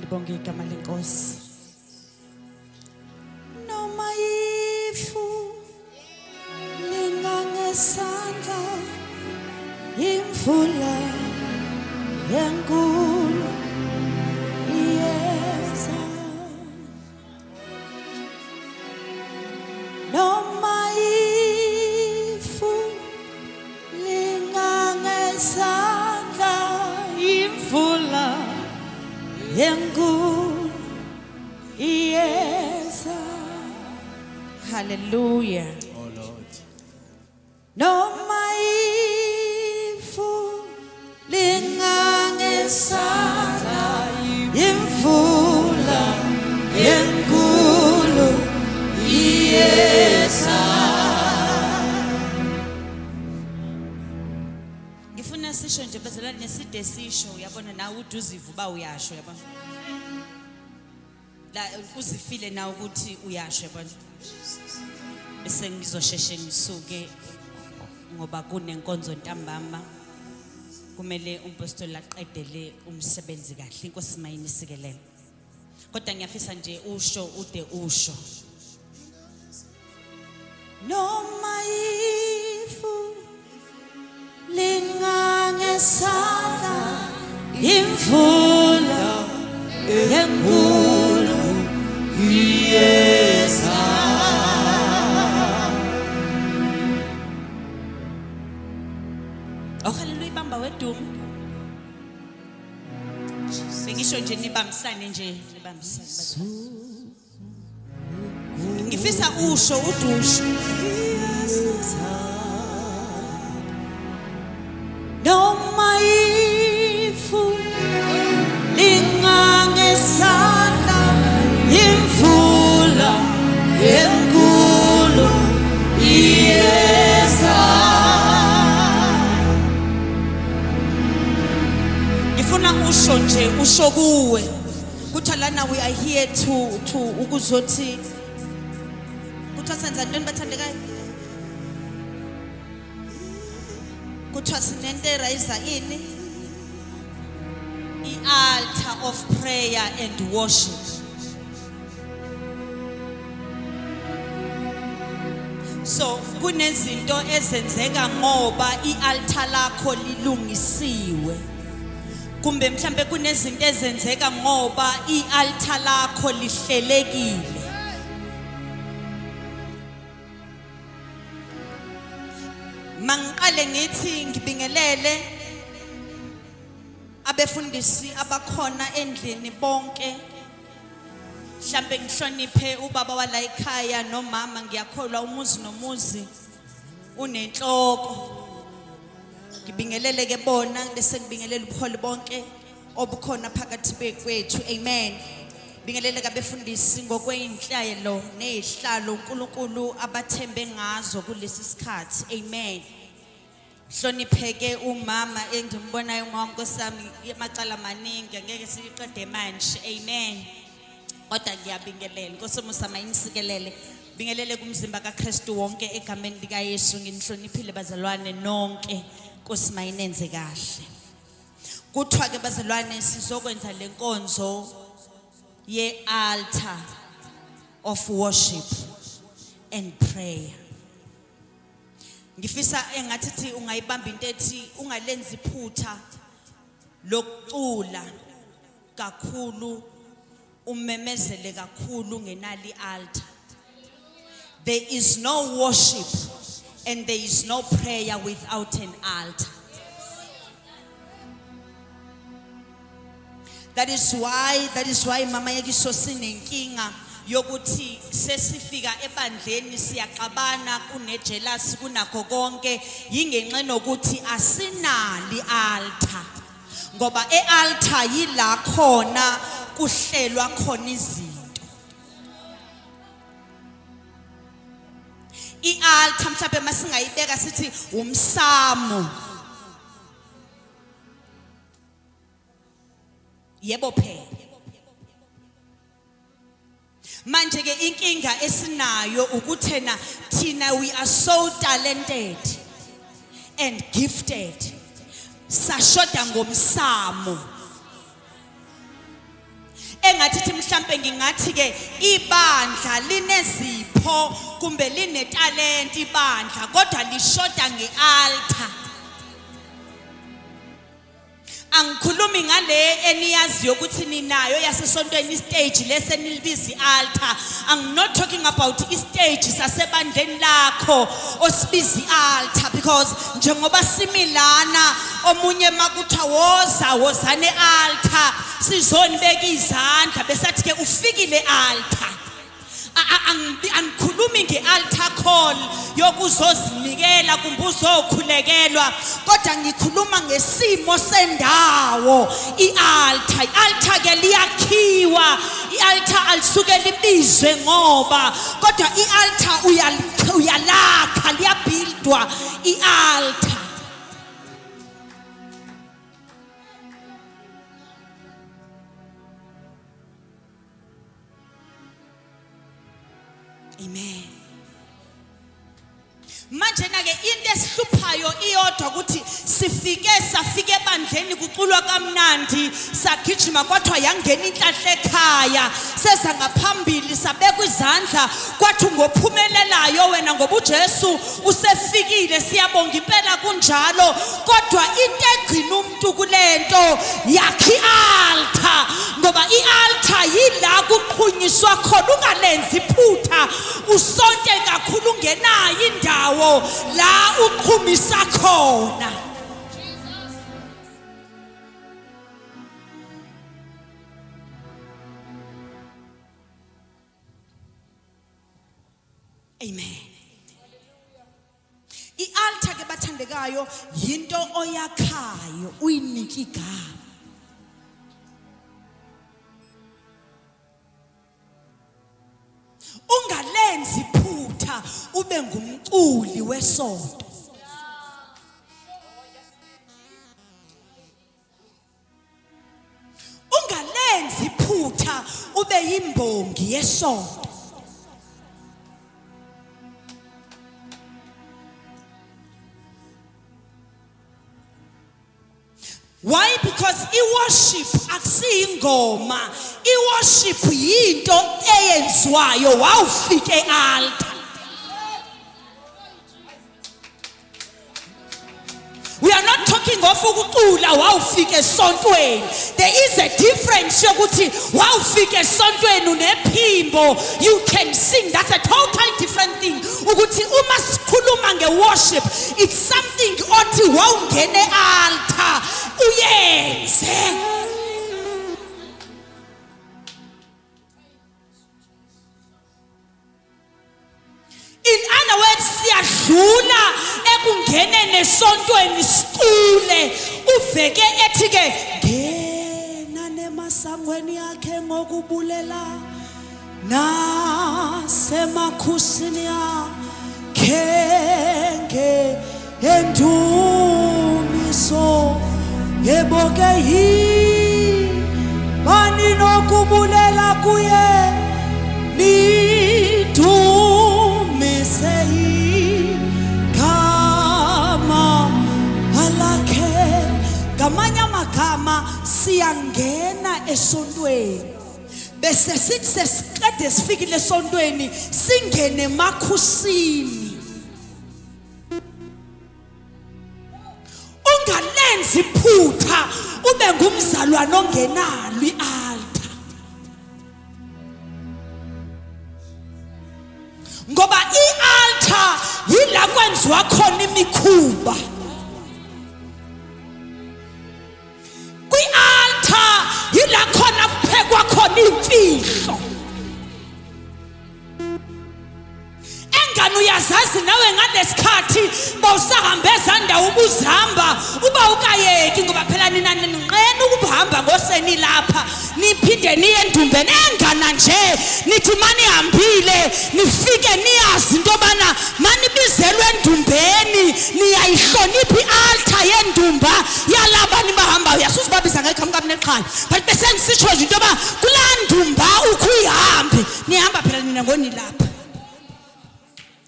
Ngibonge igama lenkosi. Noma ifu lingangesandla imvula enkulu iyeza. Noma ifu lingangesandla imvula enkulu iyeza. Hallelujah. Oh Lord. Noma ifu lingangesandla imvula enkulu iyeza. Ngifuna sisho nje bazalwane neside sisho uyabona nawe uduzivu ba uyasho yabona. La uzifile na ukuthi uyasho yabona. Bese ngizosheshe ngisuke ngoba kunenkonzo ntambama. Kumele umpostoli aqedele umsebenzi kahle. Inkosi mayinisikelele. Kodwa ngiyafisa nje usho ude usho. Noma ifu lingangesandla imvula enkulu iyeza. Oh haleluya ibamba wedumo. Sengisho nje nibambisane nje nibambisane. Ngifisa usho udusho. Noma ifu lingangesandla imvula enkulu iyeza. Ngifuna usho nje usho kuwe. Kuthiwa lana we are here to ukuzothi kuthiwa senza into bathandekayo. Kuthiwa sinento erayiza ini i-altar of prayer and worship. So kunezinto ezenzeka ngoba i-altar lakho lilungisiwe. Kumbe mhlambe kunezinto ezenzeka ngoba i-altar lakho lihlelekile. Mangiqale ngithi ngibingelele abefundisi abakhona endlini bonke. Mhlambe ngihloniphe ubaba wala ekhaya nomama ngiyakholwa umuzi nomuzi unenhloko. Ngibingelele ke bona bese ngibingelele ubuholi bonke obukhona phakathi kwethu. Amen. Bingelele kabefundisi ngokweinhlalo nezihlalo uNkulunkulu abathembe ngazo kulesi sikhathi. Amen. Hlonipheke umama engimbonayo ngonkosami amacala maningi angeke siqede manje. Amen. Kodwa ngiyabingelela Nkosi umusama inisikelele. Bingelele kumzimba kaKristu wonke egameni lika Yesu. Nginihloniphile bazalwane nonke. Nkosi mayinenze kahle. Kuthiwa ke bazalwane sizokwenza lenkonzo ye altar of worship and prayer. Ngifisa engathi ungayibamba into ethi ungalenza iphutha lokucula kakhulu umemezele kakhulu ngenali altar. There is no worship and there is no prayer without an altar. That is why mama yakiso sinenkinga yokuthi sesifika ebandleni siyaxabana kunejealousy kunakho konke yingenxa nokuthi asinali altar. Ngoba ealtar yila khona kuhlelwa khona izinto. Ialtar mhlawumbe masingayibeka sithi umsamo. Yebo phela. Manje ke inkinga esinayo ukuthena thina we are so talented and gifted. Sashoda ngomsamo. engathi mhlambe ngingathi ke ibandla linezipho kumbe linetalent ibandla kodwa lishoda ngealtar. Angikhulumi ngale eniyaziyo ukuthi ninayo yasesontweni stage lesenilibiza ialtar. I'm not talking about istage sasebandleni lakho osibiza ialtar, because njengoba similana omunye makuthiwa wozane altar sizonibeka izandla besathi ke ufikile altar. Angikhulumi nge-altar call yokuzozinikela kumbe uzokhulekelwa, kodwa ngikhuluma ngesimo sendawo. I-altar ke liyakhiwa, i-altar alisuke libizwe ngoba, kodwa i-altar uyalakha, liyabuildwa i-altar. Amen. Manje na ke into esihluphayo iyodwa ukuthi safike ebandleni kuculwa kamnandi sagijima kwathiwa yangena inhlahla ekhaya seza ngaphambili sabekwa izandla kwathi ngophumelelayo wena ngoba uJesu usefikile siyabonga impela kunjalo, kodwa into egcina umuntu kulento yakhe ialtar, ngoba ialtar yila kuqhunyiswa khona. Ungalenzi iphutha usonke kakhulu ungenayo indawo la uqhumisa khona. Amen. I-altar ke bathandekayo yinto oyakhayo uyinike igama. Ungalenzi iphutha ube ngumculi wesonto. Ungalenzi iphutha ube yimbongi yesonto. Why? Because i-worship akusiyingoma. I-worship yinto eyenziwayo wawufika e-altar. We are not talking of ukucula wawufika esontweni. There is a difference yokuthi wawufika esontweni unephimbo, you can sing. That's a totally different thing. Ukuthi uma sikhuluma nge-worship, it's something othi wawungene e-altar uyenze. In other words, siyadlula ekungene nesontweni sicule uveke ethi ke ngena nemasangweni yakhe ngokubulela nasemakhusini yakhe endumiso yeboke yi bani nokubulela kuye nidu ngamanye amagama siyangena esontweni bese sithi sesiqede sifikile esontweni singene emakhusini. Ungalenzi iphutha ube ngumzalwane ongenalo i-altar, ngoba i-altar yila kwenziwa khona imikhuba. Kwi-altar yila khona kuphekwa khona imfihlo. Engane uyazazi nawe ngalesikhathi bawusahambe ezandawo ubuzihamba uba ukayeki, ngoba phela nina ninqena ukuhamba ngoseni lapha niphinde niye endumbeni. Engana nje nithi manihambile nifike niyazi into yobana manibizelwe endumbeni niyayihlonipha i-altar yendumba yalaba nibahamba. Uyasuza babiza ngekhamu kabuneqhala, but bese ngisitsho nje into yoba kulaa ndumba ukhuyihambe nihamba phela nina ngoni lapha.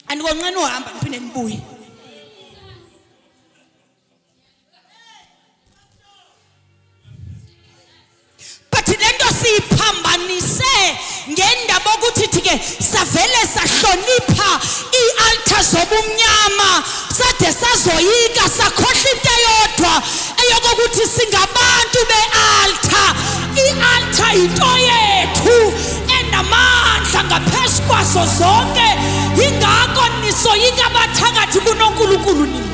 Anikonqena uhamba niphinde nibuye. But lento siyiphambi ngendaba ukuthi thike savele sahlonipha ialtar zobumnyama sathe sazoyika sakhohla into eyodwa eyokuthi singabantu bealtar. Ialtar into yethu enamandla ngaphezulu kwazo zonke, ingakho nisoyika abathakathi kuNonkulunkulu nini.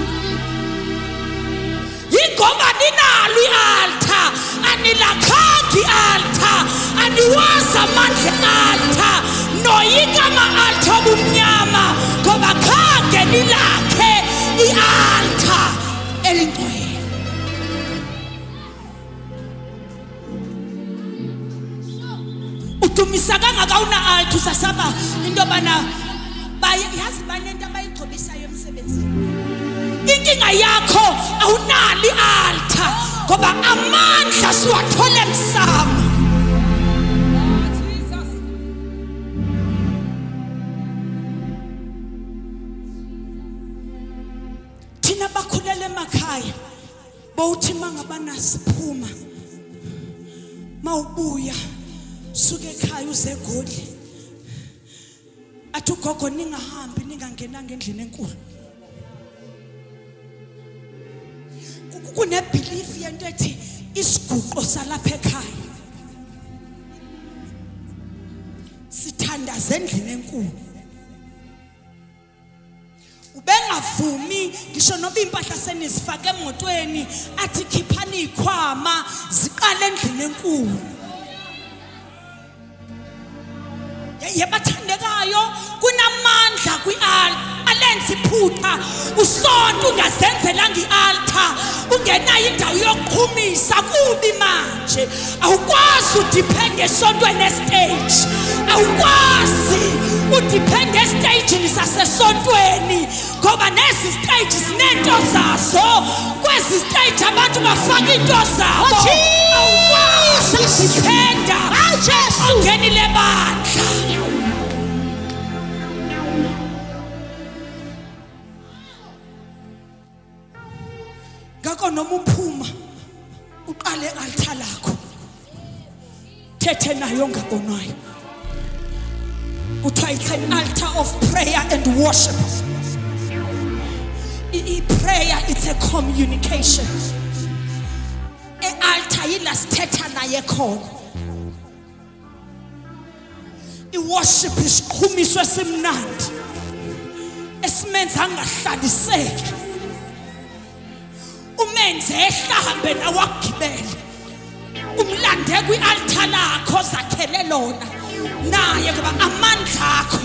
Ingoba ninalo ialtar, anilakhanga ialtar, aniwazi amandla ealtar, noyika ama-altar obumnyama ngoba khange nilakhe ialtar elingcwele. Udumisa kangaka una-altar usasaba into yobana yazi banento abayigcobisayo emsebenzini. Inkinga yakho awunalo ialtar ngoba amandla siwathola emsamo. Thina bakhulela emakhaya bowuthi mangabana siphuma mawubuya suke ekhaya uze eGoli athi ugogo ningahambi ningangena ngendlini enkulu. Kunebelief yento ethi isiguqo salapha ekhaya sithandaza endlini enkulu. Ubengavumi ngisho noba impahla senizifake emotweni athi khiphani ikhwama ziqala endlini enkulu. Yebathandekayo kunamandla kwi-altar alenza iphutha usonto ungazenzela nge-altar ungenayo indawo yokuqhumisa kubi manje awukwazi udepende esontweni estage awukwazi udepende estagini sasesontweni ngoba nezi stage zinento zazo kwezi stage abantu bafaka into zabo awukwazi udependa ungenile bandla. Ngakho noma uphuma uqale altar lakho thethe nayo ngabonwayo kuthiwa it's an altar of prayer and worship. Prayer it's a communication. Altar yila sithetha naye khona. Worship isiqhumiso esimnandi esimenza angahlaliseki umenze ehlahambe nawagibele umlande kwi-altar lakho zakhele lona naye kuba amandla akho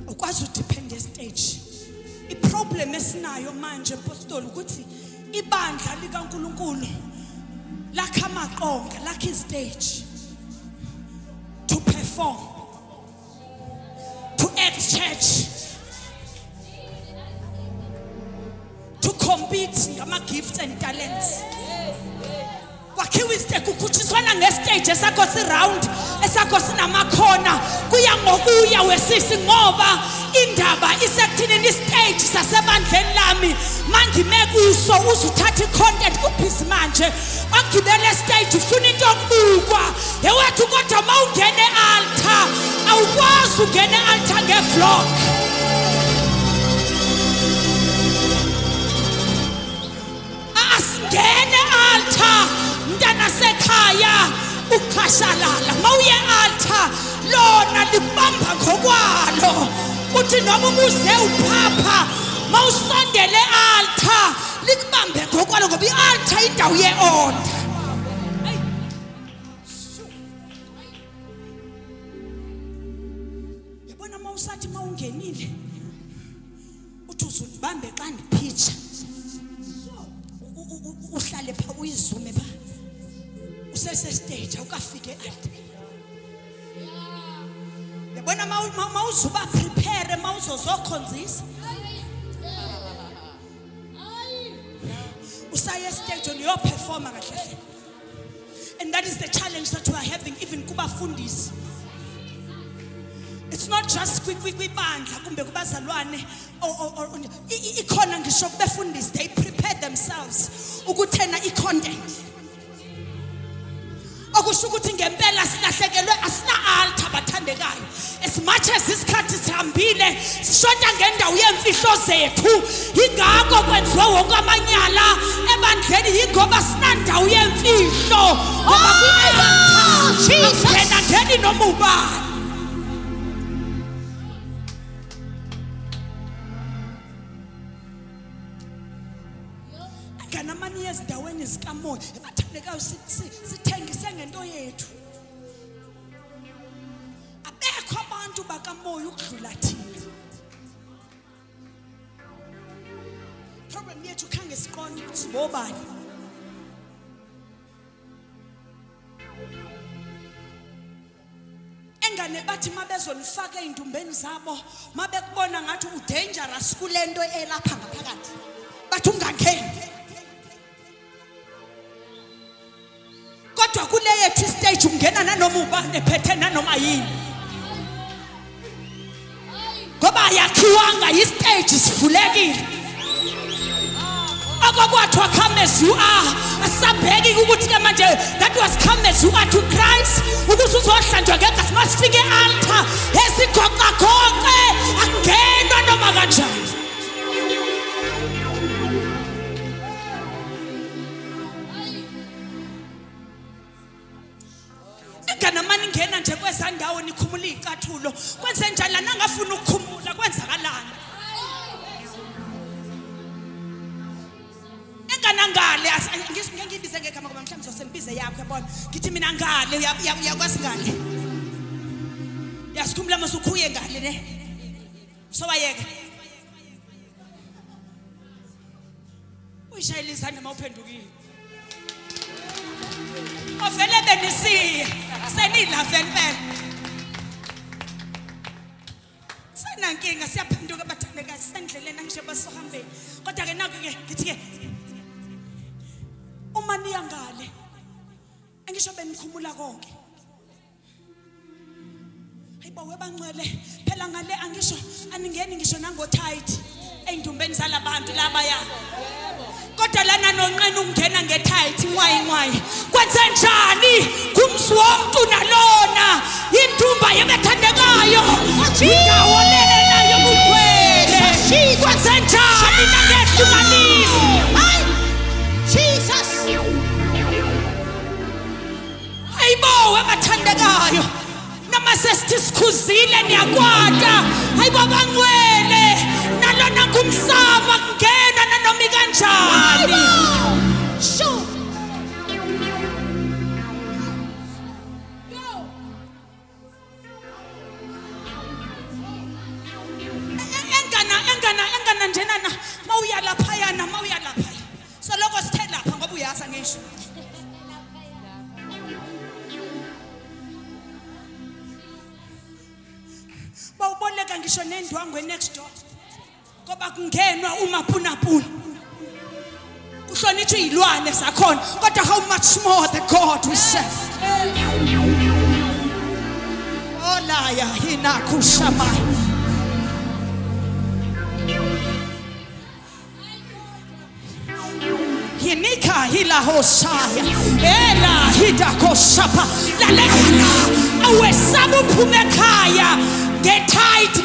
ukwazi udepende estage. Iproblem esinayo manje apostoli ukuthi ibandla likaNkulunkulu lakha amaqonga lakha istage to perform, to act church, to compete ngama gifts and talents. Kwakhiwa istage ukhutshiswana ngestage esakho si-round esakho sinamakhona kuya ngokuya wesisi ngoba indaba isekuthini istage sasebandleni lami mangime kuso uzuthatha icontent kubhizi manje agibele stage ufuna into yokubukwa yewethu kodwa mawungene altar awukwazi ungene altar ngevlog. Asingene altar mntana sekhaya ukhashalala mawuye altar lona libamba ngokwalo uthi noma ubuze uphapha mawusondele altar likubambe ngokwalo ngoba i-altar indawo ye-order. Yabona mawusathi mawungenile uthi uzulibambe xa ndiphitsha uhlale pha uyizume pha usesestage awukafike altar. Yabona mawuzuba prepare mawuzozokhonzisa usaye stage on your performer kahle. And that is the challenge that we are having even kubafundisi. It's not just kwibandla kumbe kubazalwane ikhona ngisho kubefundisi, they prepare themselves ukuthena i-content. Okusho ukuthi ngempela silahlekelwe asina altar bathandekayo. As much as isikhathi sihambile sishonta ngendawo yemfihlo zethu, ingakho kwenziwa wonke amanyala ebandleni yingoba sinandawo yemfihlo ngoba kwi-altar ngeni noma ubani. Kanamani ezindaweni zikamoya ebathandekayo sithengise ngento yethu. Abekho abantu bakamoya ukudlula thina. Problem yethu khange siqonde ukuthi sibobani. Engane bathi mabezonifaka eindumbeni zabo mabekubona ngathi udangerous kulento elapha ngaphakathi bathi ungangeni. Kodwa kule yethu stage ungena nanoma ubani ephethe nanoma yini. Ngoba yakhiwanga istage sivulekile. Akwakwathiwa come as you are. Asambeki ukuthi ke manje that was come as you are to Christ. Ukuthi uzohlanjwa ngegasi masifike e-altar esigoqa konke angenwa noma kanjani. Kanamani ngena nje kwezandawo nikhumula izicathulo kwenze njalo lana ngafuna ukukhumula kwenzakalana. Engana ngale ngibize ngegama ngoba mhlawumbe sosembize yakho yabona ngithi mina ngale uyakwazi ngale. Yasikhumula masukhuye ngale ne. Sowayeka. Uyishayela izandla mawuphendukile. Ovele benisiya senila vele senankinga siyaphenduka bathandekayo sendleleni ngisho basohambeni kodwa ke naku ke ngithi ke uma niya ngale angisho benikhumula konke hayibo webangcwele phela ngale angisho aningeni ngisho nangotight eindumbeni zalabantu laba ya kodwa lana nonqena ungena ngetight ngwayi kwenze njani kumzi wonke nalona indumba yebethandekayo indawo lena yobukhwele kwenze njani nangehlukanisi. Hayi Jesus hayibo webathandekayo namasesithi sikhuzile niyakwata hayibo bangcwele nalona kumsaba kungena nanoma kanjani. Sho engana njenana mawuya lapha so lokho sithe lapha ngoba uyaza ngisho bawuboleka ngisho nendwangu next door ngoba kungenwa umaphunapuna uhlonitshwe izilwane zakhona kodwa how much more the God we serve. Olaya hina kushamai hinika hila hosaya ela hida koshapa lalela awesabu phumekaya get tight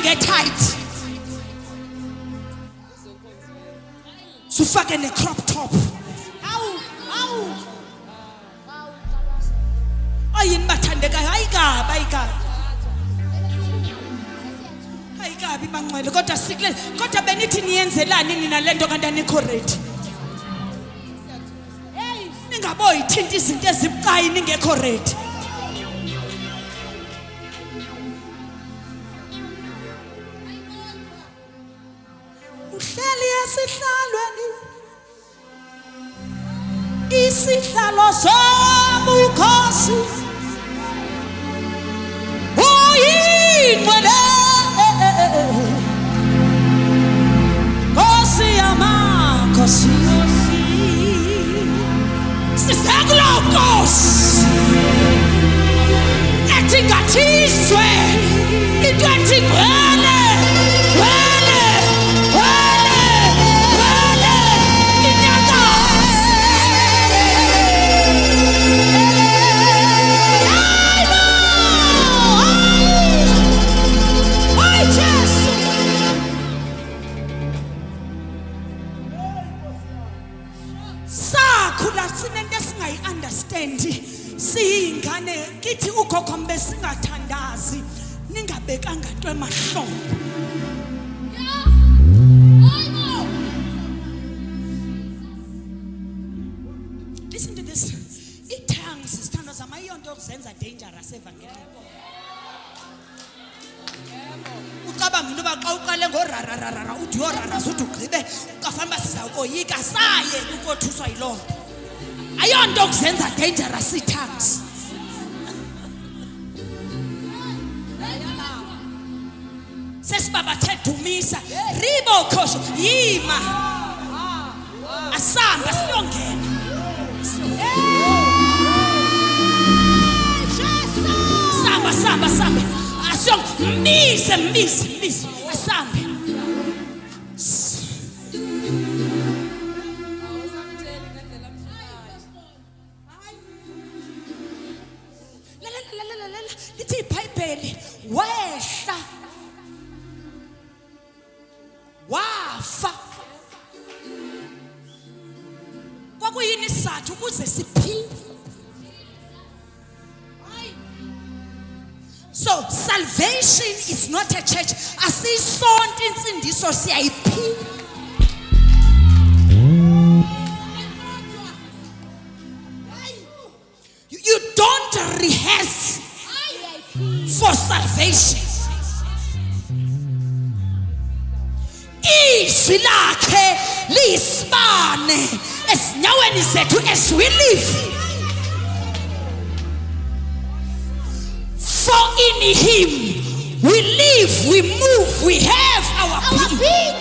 sufake ne crop top ayini bathandekayo ayikabi bangcwele kodwa sikule kodwa benithi niyenzelani nina lento kanti anikho ready. Ningaboyi thinta izinto ezibucayi ningekho ready. Uhleli esihlalweni isihlalo sobukhosi uyingcwele Kosi amakhosi sisekulokos etingathiswe 20 sinento esingayi-understandi siyingane kithi ugogo mbe singathandazi ningabekanga nto emahlombe. Listen to this. I-tongues sithando zama iyonto yokuzenza dangerous evangelini. Ucabanga into yoba xa uqale ngorarararara uthi yorara suthi ugqibe ukafanele uba sizawukoyika saye ukothuswa yiloo nto. Ayonto yokuzenza dangerous ii-tongues. Sesibabathe dumisa ribo khosho yima asamba siyongena. Samba asiyong mbise asambe. Lithi iBhayibheli wehla wafa. Kwakuyini isizathu ukuze siphile? So salvation is not a church. Asisonto insindiso siyayiphila. You don't rehearse for salvation. Izwi lakhe liyisibane esinyaweni zethu as we live. For in him we live, we move, we have our being.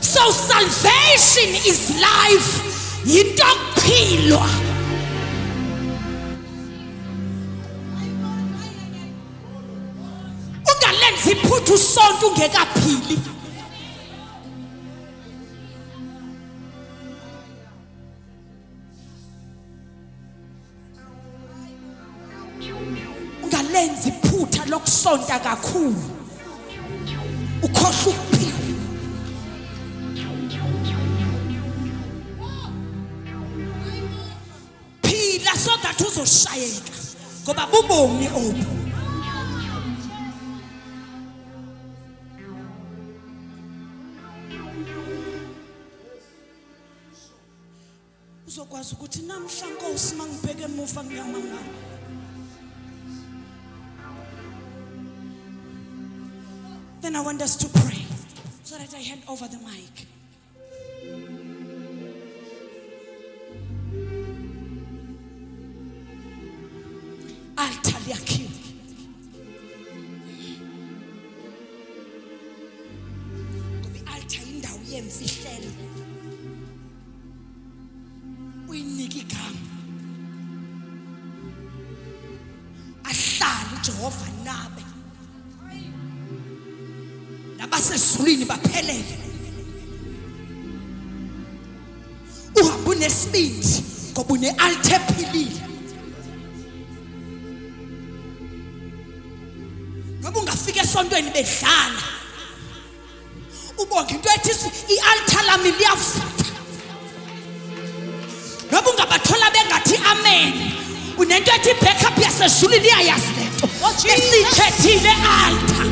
So salvation is life. Yinto yokuphilwa. Ungalenzi iphutha usonto ungekaphili. Ungalenzi iphutha lokusonta kakhulu ukhohlwa ukuphila. Phila so that uzoshayeka ngoba bubomi obu. Uzokwazi ukuthi namhla Nkosi mangibheke emuva ngiyamangala. Then I want us to pray so that I hand over the mic. Altar yakhiwe. Ngoba i-altar indawo yemfihlelo. Uyinike igama. Ahlale uJehova nabe. Nabasezulwini baphelele. Uhamba unesibindi ngoba une-altar ephilile. Ngoba ungafika esontweni bedlala ubonke into ethi i-altar lami liyavutha. Ngoba ungabathola bengathi amen. Unento ethi backup yasezulwini iyayazi lento. Esithethile altar.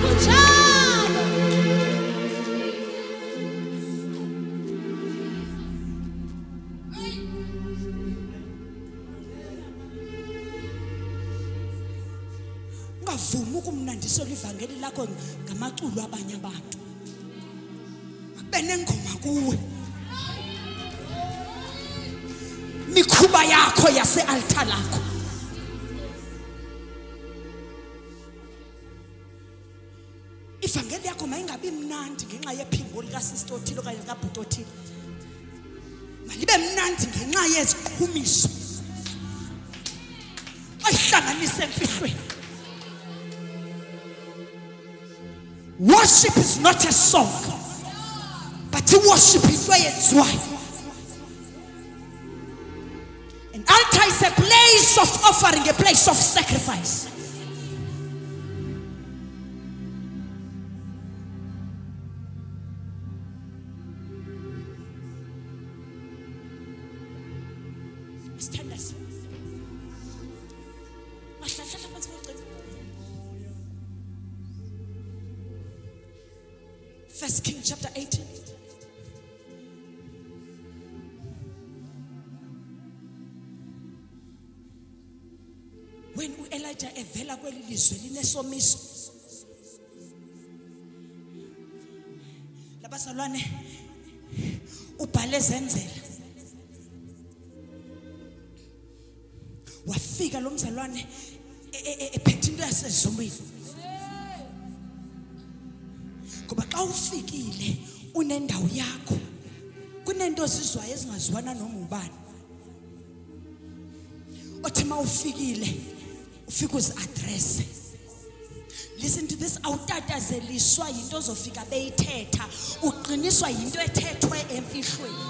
Ungavumi ukumnandisela ivangeli lakho ngamaculo abanye abantu. Akube nengoma kuwe. Mikhuba yakho yase-altar lakho. Ivangeli yakho mayingabi mnandi ngenxa yephimbo likaSister othile okanye likabhuti othile. Malibe mnandi ngenxa yeziqhumiso ayihlanganise emfihlweni. Worship is not a song, but worship is where it's why. An altar is a place of offering, a place of sacrifice. Standards. Mahlahla phansi kocingo. 1 Kings chapter 18. When Elijah evela kweli lizwe linesomiso, labazalwane ubhale zenzela, wafika lo mzalwane ephethe into yasezulwini. Ngoba xa ufikile unendawo yakho, kunento zizwayo ezingazwana noma ubani. Othi mawufikile ufika uzi-address. Listen to this, awutatazeliswa yinto ozofika beyithetha, uqiniswa yinto ethethwe emfihlweni.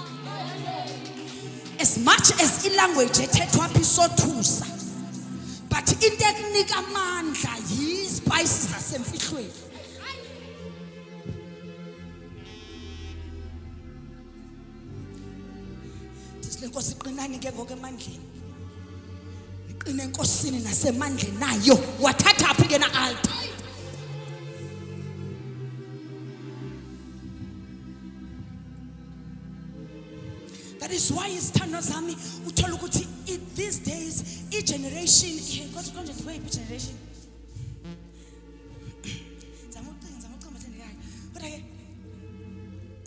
As much as ilanguage ethethwa apha isothusa, but into ekunika amandla yizispices zasemfihlweni. Lenkosi iqinani ke ngoku emandleni. Iqine enkosini nasemandleni nayo. Wathatha aphi ke na altar? That is why isithando sami uthola ukuthi these days I generation konje the generation. Zamucinga bathandekayo. Kodwa ke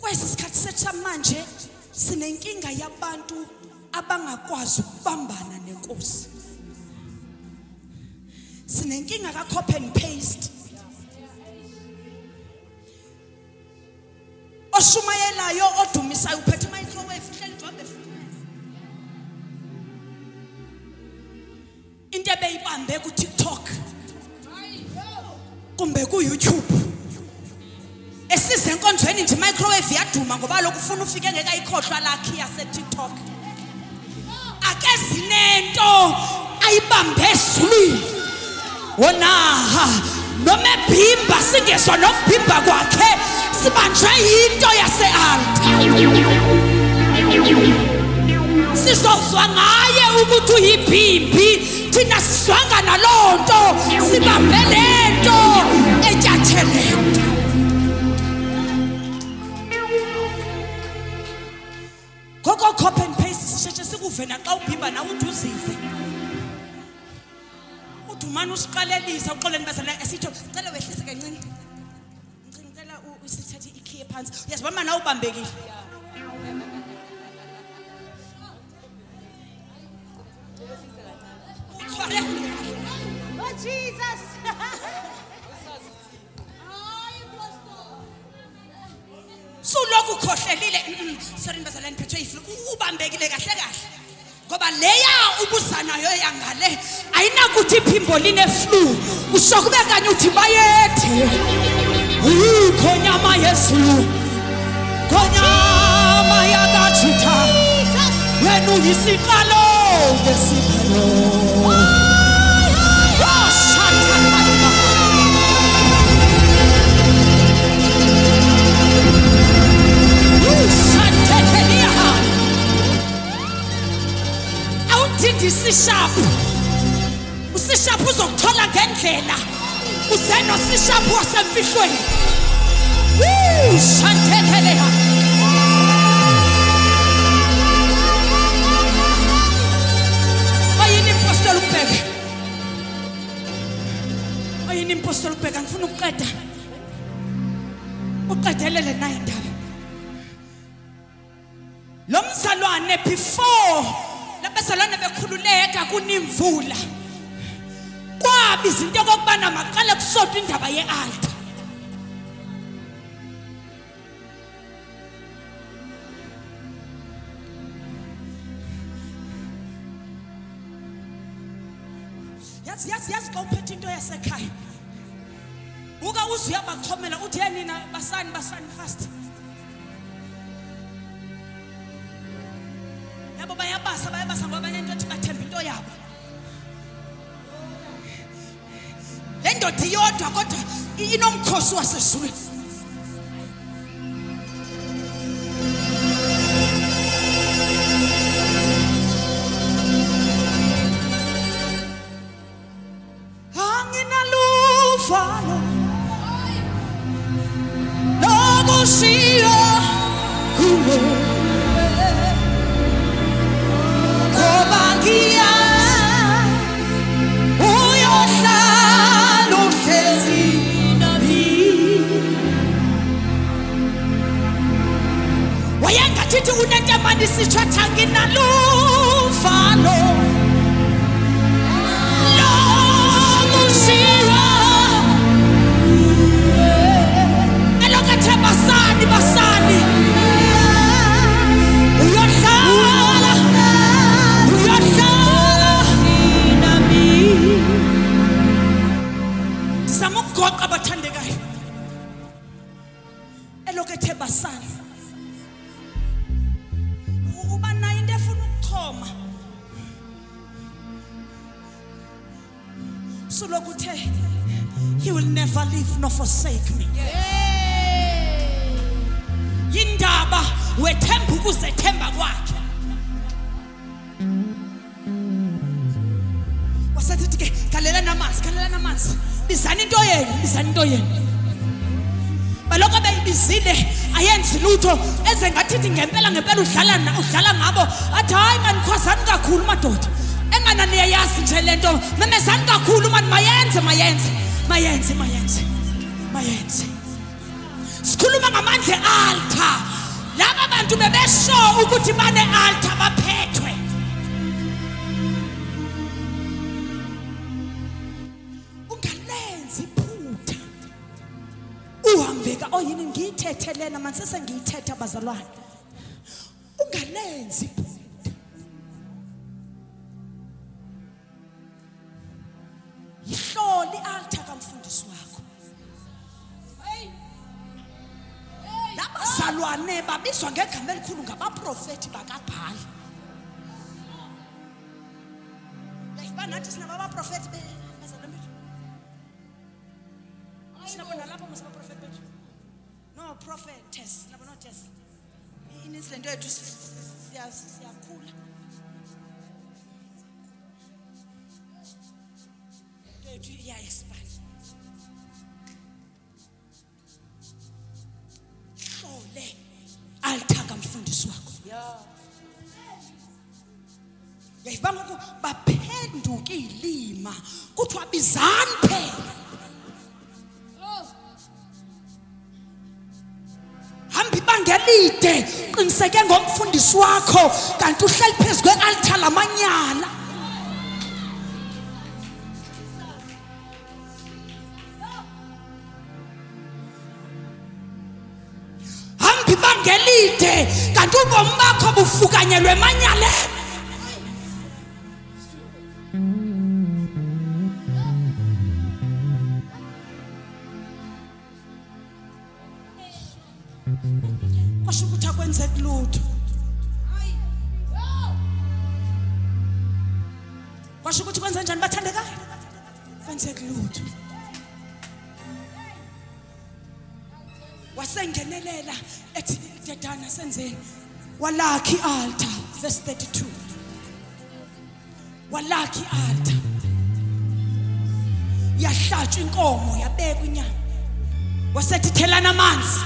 kwesi sikhathi sethu samanje sinenkinga yabantu abangakwazi ukubambana nenkosi. Sinenkinga ka copy and paste. Oshumayelayo odumisayo uphethe microwave ihleli job efuthumayo. Into ebeyibambe ku TikTok kumbe ku YouTube. Esize enkonzweni nje microwave yaduma ngoba lokhu ufuna ufike ngekayikhohlwa lakhe yase TikTok. Akezinento ayibambe ezulwini. Wona noma ebhimba singezwa nokubhimba kwakhe sibanjwe into yase altar. Sizozwa ngaye ukuthi uyibhimbi, thina sizwanga nalonto, sibambe lento etyathele. Koko copy and paste sisheshe sikuvena xa ubhimba nawe uduzive. Udumana usiqalelisa uxoleni bazana esithi cela wehlise kancane. Ngicela usithathe ikhiye phansi. Uyazibona nawe ubambekile. Oh Jesus. So lokhu khohlelile sorry bazalwane phethwe iflu ubambekile kahle kahle ngoba leya ubuzanayo yangale ayinakuthi iphimbo line flu usho kube kanye uthi bayethe khonyama yesu khonyama yakachitha wena uyisiqalo ngesiphelo. Usishapu uzokuthola ngendlela uzeno sishapu wasemfihlweni. Shantekeleha ayini impostor ubheke, ayini impostor ubheke. Ngifuna ukuqeda uqedelele naye indaba lo mzalwane before labazalwane bekhululeka kunimvula kwabi izinto okubana maqale kusodwa indaba yealtar. Yazi xa uphethe into yasekhaya uka uzuyabachomela uthi yenina basani fast. Yabo bayabasa ngoba banento ethi bathemba into yabo. Le ndoda iyodwa kodwa inomkhosi wasezulwini. mushiyo kuwe ngoba uyohlala uhlezi nami. Wayengathi unentamani sithatha nginaluvalo lo mushiyo elokathe basani uyohlala nami. Sizama ukugoqa abathandekayo elokathe basani uba nayo into efuna ukuchoma sulokuthe he will never leave nor forsake me. Yindaba wethemba ukuzethemba kwakhe. Wasethi ke galela namanzi bizana into yenu baloko beyibizile ayenzi lutho eze ngathi ngempela udlala ngabo athi hayi manikhwazani kakhulu madoda engana niyayazi nje lento memezani kakhulu mani mayenze sikhuluma ngamandla altar. Laba bantu bebesho ukuthi bane altar baphethwe. Ungalenzi iphutha uhambeka oyini ngiyithethelena manje sesengiyithetha bazalwane. Ungalenzi iphutha. Yihloli altar kamfundisi wakho. Labazalwane babizwa ngegama elikhulu ngabaprofeti bakaBhali. Banathi sinabaprofeti bezalwane. Sinabona lapho masabaprofeti bethu. No prophetess, labo not yes. Ininsilento yethu siyakhula. Yethu iyayexpand. Hlole altar kamfundisi wakho. Yayibanga baphenduka ilima kuthiwa bizani phela. Hambi bangelide qiniseke ngomfundisi wakho kanti uhleli phezu kwe-altar lamanyala. Hambi bangelide kanti ubomi bakho bufukanyelwe emanyaleni. Kwasho ukuthi akwenzeki lutho. Kwasho ukuthi kwenza njani bathandekayo? Kwenzeki lutho. Wasengenelela ethi dedana senzeni. Walakhi altar verse 32. Walakhi altar. Yahlatshwa inkomo yabekwa inyama. Wasethi thelana amanzi.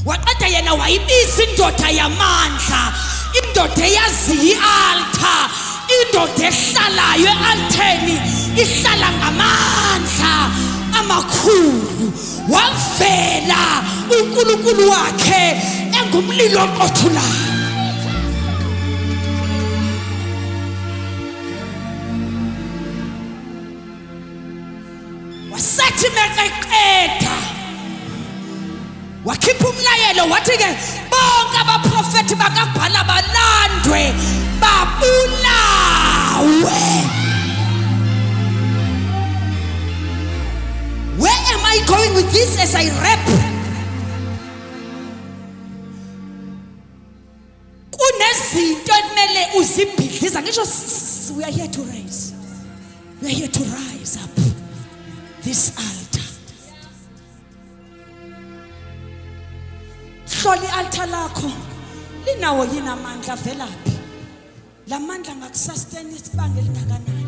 Waqeda yena wayibiza indoda yamandla, indoda eyazi i-altar, indoda ehlalayo e-altareni ihlala ngamandla amakhulu. Wavela uNkulunkulu wakhe engumlilo oqothulayo. Wasethi meqeda wakhipha umlayelo wathi ke bonke abaprofeti bakaBhala balandwe babulawe. Where am I going with this as I rap? Kunezinto ekumele uzibhidliza ngisho we are here to rise. We are here to rise up this altar. Hloli altar lakho linawo yini amandla velaphi? Lamandla ngakusustain isibanga elingakanani?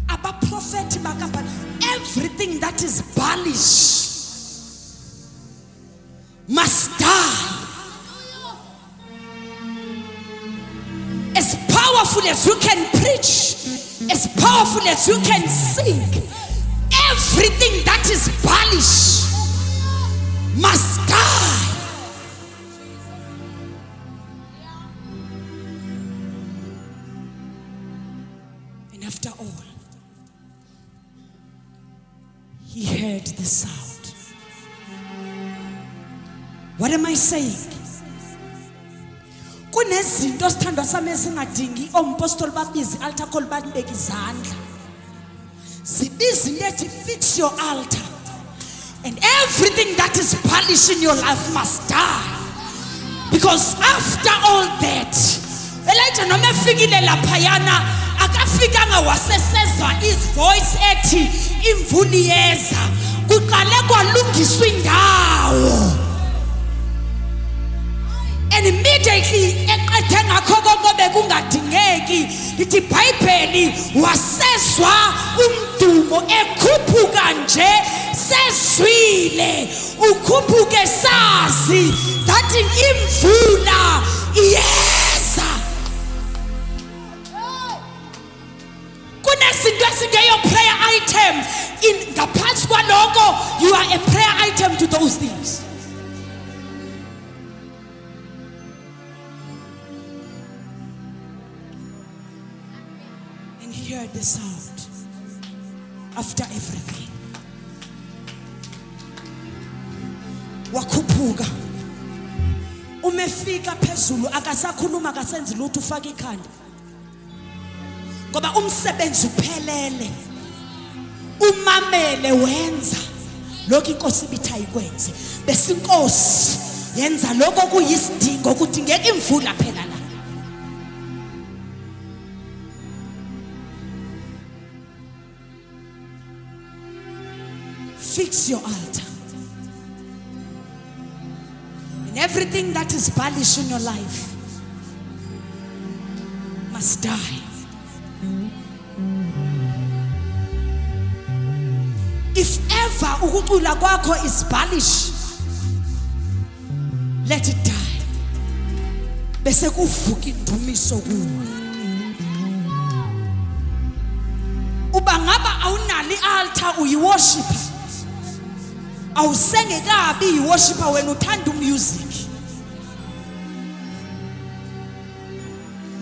Abaprofeti bakaBhala everything that is Baalish must die. As powerful as you can preach, as powerful as you can sing, everything that is Baalish must die. And after all, he heard the sound. What am I saying? Kunezinto sithandwa sami esingadingi ompostoli babizi altar call banibeka izandla. Zibizi lethi fix your altar. And everything that is Baalish in your life must die. Because after all that, Elijah noma efikile laphayana akafikanga wasesezwa his voice ethi imvuli yeza. Kuqale kwalungiswa indawo. And immediately eqedwe ngakho konke bekungadingeki lithi iBhayibheli wasezwa umdumo ekhuphuka nje sezwile ukhuphuke sazi that imvula iyeza. Kunezinto ezingeyo prayer item in ngaphansi kwaloko, you are a prayer item to those things. He heard the sound after everything. Wakhuphuka. Umefika phezulu akasakhuluma akasenzi lutho ufaka ikhanda. Ngoba umsebenzi uphelele. Umamele wenza lokho inkosi ibithi ayikwenze. Bese inkosi yenza lokho kuyisidingo kudingeka imvula phela la. Fix your altar. And everything that is Baalish in your life must die. If ever ukucula kwakho is Baalish, let it die. Bese kuvuka indumiso kuwe. Uba ngaba awunali altar uyiworshipa. Awusengekabi iworshipa wena uthanda music.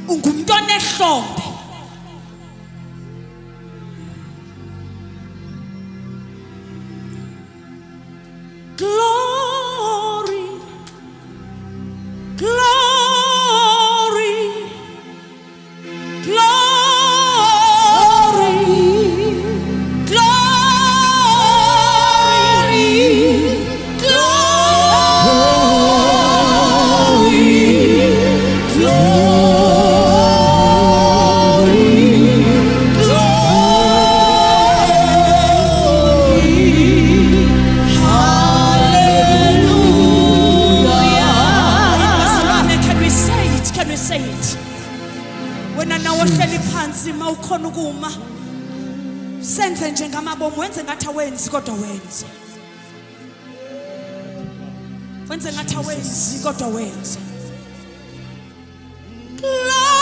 Ungumuntu onehlombe. Glory, glory, glory. Mawukhona ukuma senze njengamabomu wenze ngathi awenzi kodwa wenze. Wenze ngathi awenzi kodwa wenze. Glory.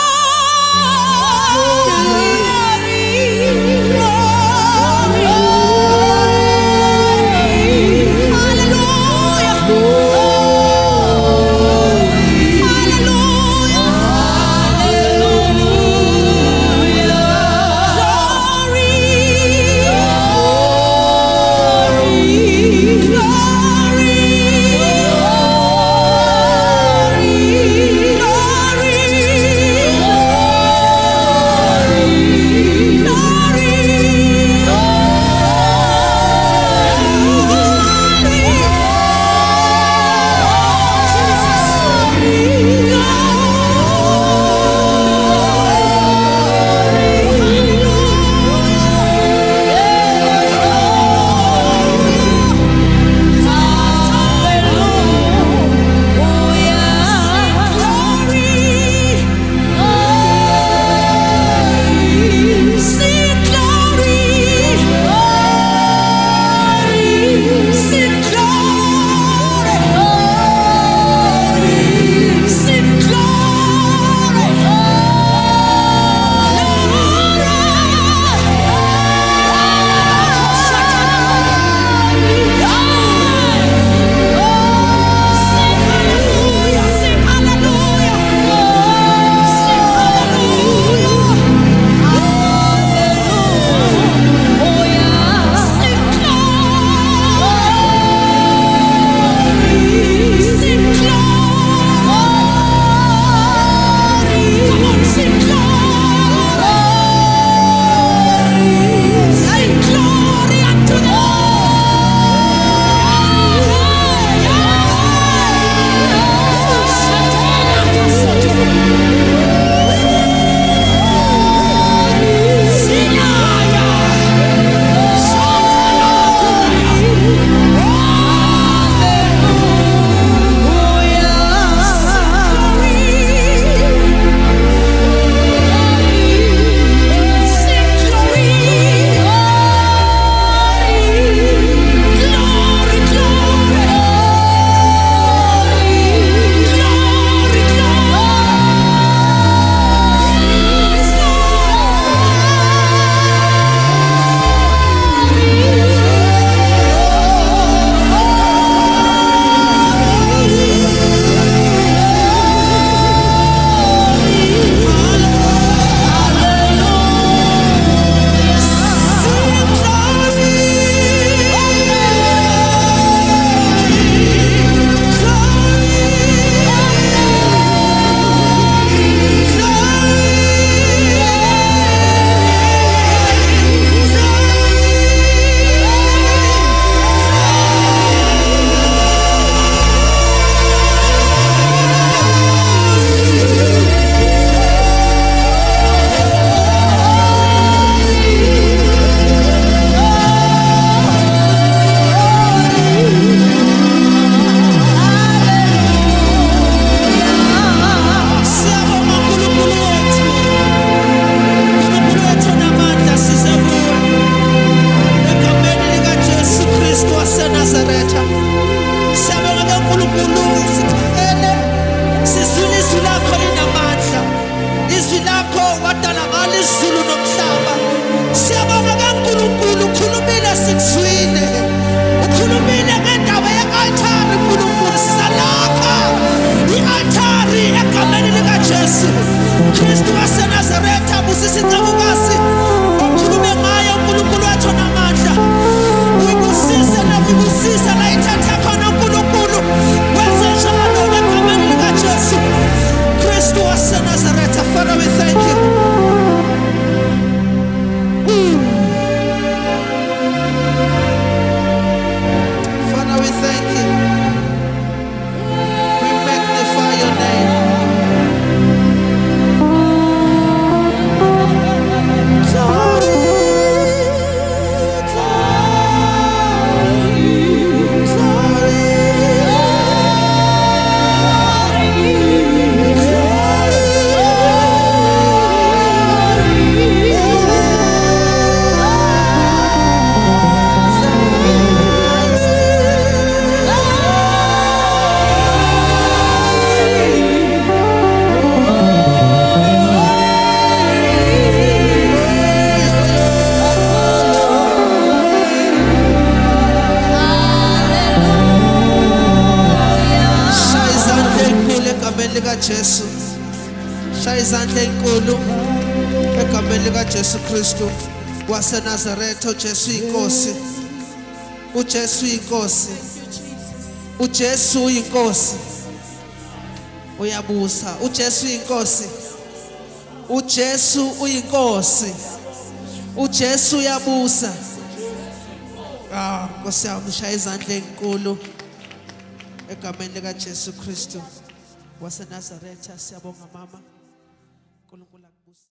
Jesu. Shaya izandla ezinkulu egameni lika Jesu Kristu waseNazaretha. uJesu uyinkosi. uJesu uyinkosi. uJesu uyinkosi. Uyabusa. uJesu uyinkosi. uJesu uyinkosi. uJesu uyabusa. Nkosi yami, shaya izandla ezinkulu egameni lika Jesu Kristu waseNazaretha. Siyabonga mama. uNkulunkulu akubuse.